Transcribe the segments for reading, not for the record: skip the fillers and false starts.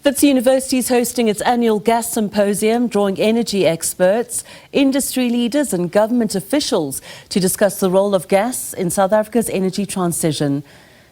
Wits University is hosting its annual Gas Symposium, drawing energy experts, industry leaders and government officials to discuss the role of gas in South Africa's energy transition.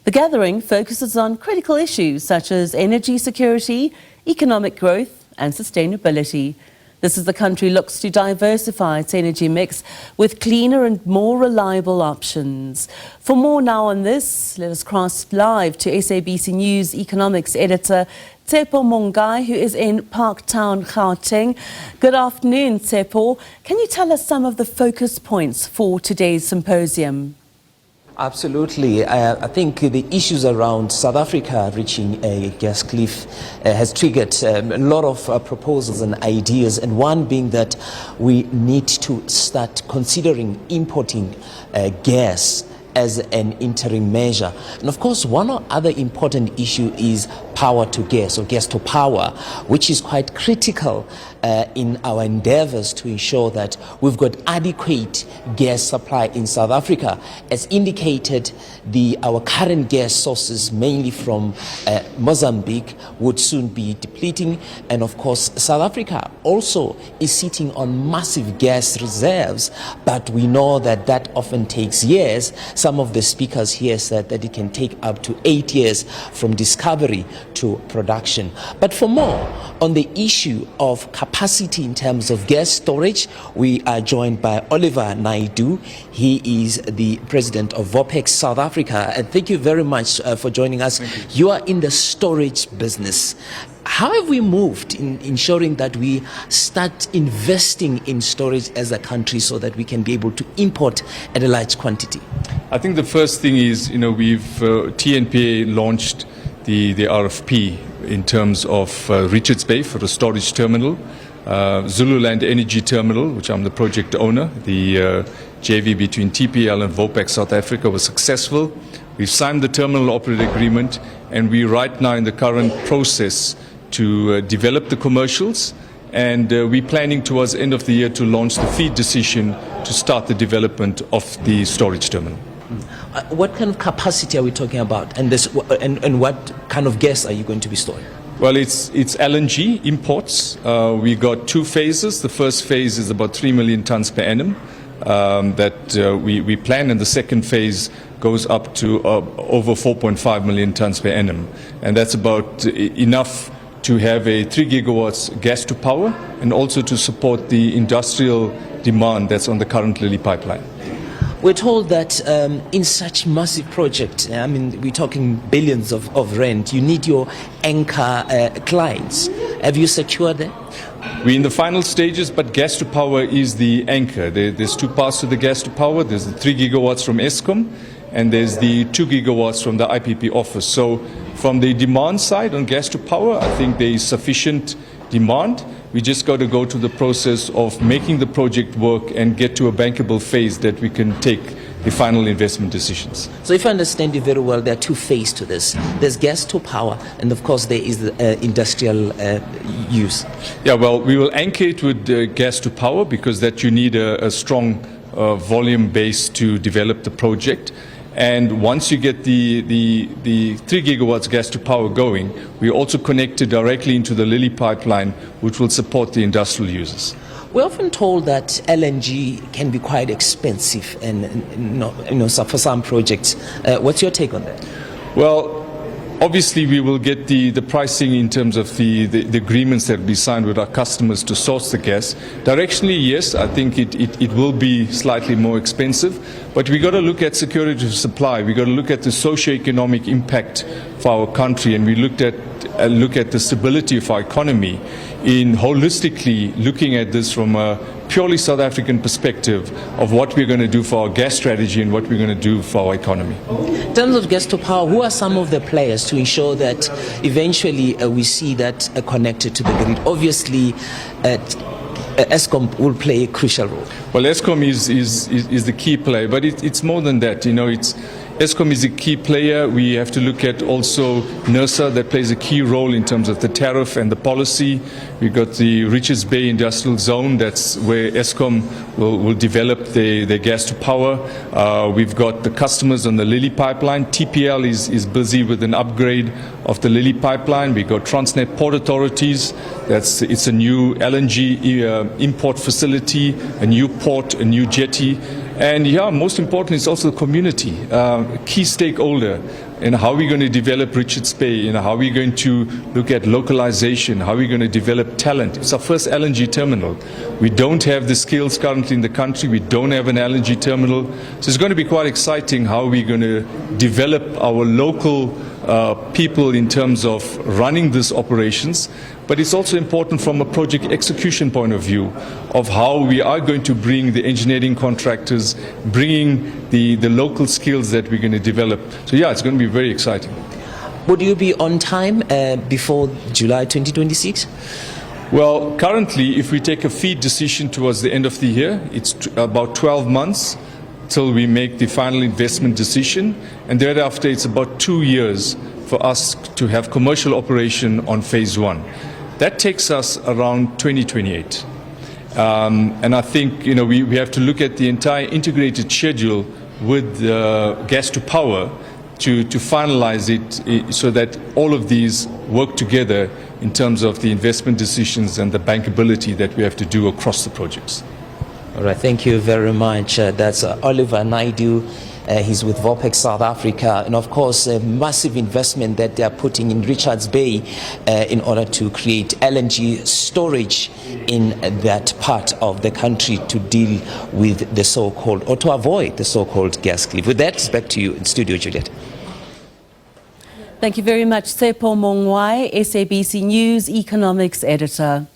The gathering focuses on critical issues such as energy security, economic growth and sustainability. This as the country looks to diversify its energy mix with cleaner and more reliable options. For more now on this, let us cross live to SABC News economics editor Tshepo Mongoai, who is in Parktown, Gauteng. Good afternoon, Tshepo. Can you tell us some of the focus points for today's symposium? Absolutely. I think the issues around South Africa reaching a gas cliff has triggered a lot of proposals and ideas, and one being that we need to start considering importing gas as an interim measure. And of course, one other important issue is power to gas, or gas to power, which is quite critical in our endeavors to ensure that we've got adequate gas supply in South Africa. As indicated, our current gas sources, mainly from Mozambique, would soon be depleting. And of course, South Africa also is sitting on massive gas reserves, but we know that that often takes years. Some of the speakers here said that it can take up to 8 years from discovery to production. But for more on the issue of capacity in terms of gas storage, we are joined by Oliver Naidu. He is the president of VOPEX South Africa. And thank you very much for joining us. You are in the storage business. How have we moved in ensuring that we start investing in storage as a country so that we can be able to import at a large quantity? I think the first thing is, we've TNPA launched the RFP in terms of Richards Bay for a storage terminal, Zululand Energy Terminal, which I'm the project owner. The JV between TPL and VOPEX South Africa was successful. We've signed the terminal operator agreement, and we're right now in the current process to develop the commercials, and we're planning towards the end of the year to launch the FEED decision to start the development of the storage terminal. What kind of capacity are we talking about, and what kind of gas are you going to be storing? Well, it's LNG imports. We got two phases. The first phase is about 3 million tons per annum that we plan, and the second phase goes up to over 4.5 million tons per annum, and that's about enough to have a 3 gigawatts gas to power, and also to support the industrial demand that's on the current Lily pipeline. We're told that in such massive project, we're talking billions of rand, you need your anchor clients. Have you secured that? We're in the final stages, but gas to power is the anchor. There's two parts to the gas to power. There's the 3 gigawatts from Eskom, and there's the 2 gigawatts from the IPP office. So from the demand side on gas to power, I think there is sufficient demand. We just got to go to the process of making the project work and get to a bankable phase that we can take the final investment decisions. So if I understand you very well, there are two phases to this. There's gas to power, and of course there is the industrial use. Yeah, well, we will anchor it with gas to power, because that you need a strong volume base to develop the project. And once you get the 3 gigawatts gas to power going, we also connect it directly into the Lily pipeline, which will support the industrial users. We're often told that LNG can be quite expensive, and for some projects. What's your take on that? Well, obviously we will get the pricing in terms of the agreements that we signed with our customers to source the gas. Directionally, yes, I think it will be slightly more expensive, but we got to look at security of supply. We got to look at the socio-economic impact for our country, and we look at the stability of our economy in holistically looking at this from a purely South African perspective of what we're going to do for our gas strategy and what we're going to do for our economy. In terms of gas to power, who are some of the players to ensure that eventually we see that connected to the grid? Obviously, Eskom will play a crucial role. Well, Eskom is the key player, but it's more than that. Eskom is a key player. We have to look at also NERSA that plays a key role in terms of the tariff and the policy. We've got the Richards Bay Industrial Zone. That's where Eskom will develop their gas to power. We've got the customers on the Lily pipeline. TPL is busy with an upgrade of the Lily pipeline. We've got Transnet Port Authorities. It's a new LNG import facility, a new port, a new jetty. And yeah, most importantly, it's also the community, a key stakeholder in how we're going to develop Richards Bay, how we're going to look at localization, how we're going to develop talent. It's our first LNG terminal. We don't have the skills currently in the country. We don't have an LNG terminal. So it's going to be quite exciting how we're going to develop our local people in terms of running these operations. But it's also important from a project execution point of view of how we are going to bring the engineering contractors, bringing the local skills that we're going to develop. So yeah, it's going to be very exciting. Would you be on time before July 2026? Well, currently, if we take a FEED decision towards the end of the year, it's about 12 months till we make the final investment decision, and thereafter it's about 2 years for us to have commercial operation on phase 1. That takes us around 2028. And I think we have to look at the entire integrated schedule with gas to power to finalize it so that all of these work together in terms of the investment decisions and the bankability that we have to do across the projects. All right, thank you very much. That's Oliver Naidu. He's with Vopex South Africa, and of course a massive investment that they are putting in Richards Bay in order to create LNG storage in that part of the country to deal with the so-called, or to avoid the so-called gas cliff. With that, back to you in studio, Juliet. Thank you very much, Tshepo Mongoai, SABC News Economics Editor.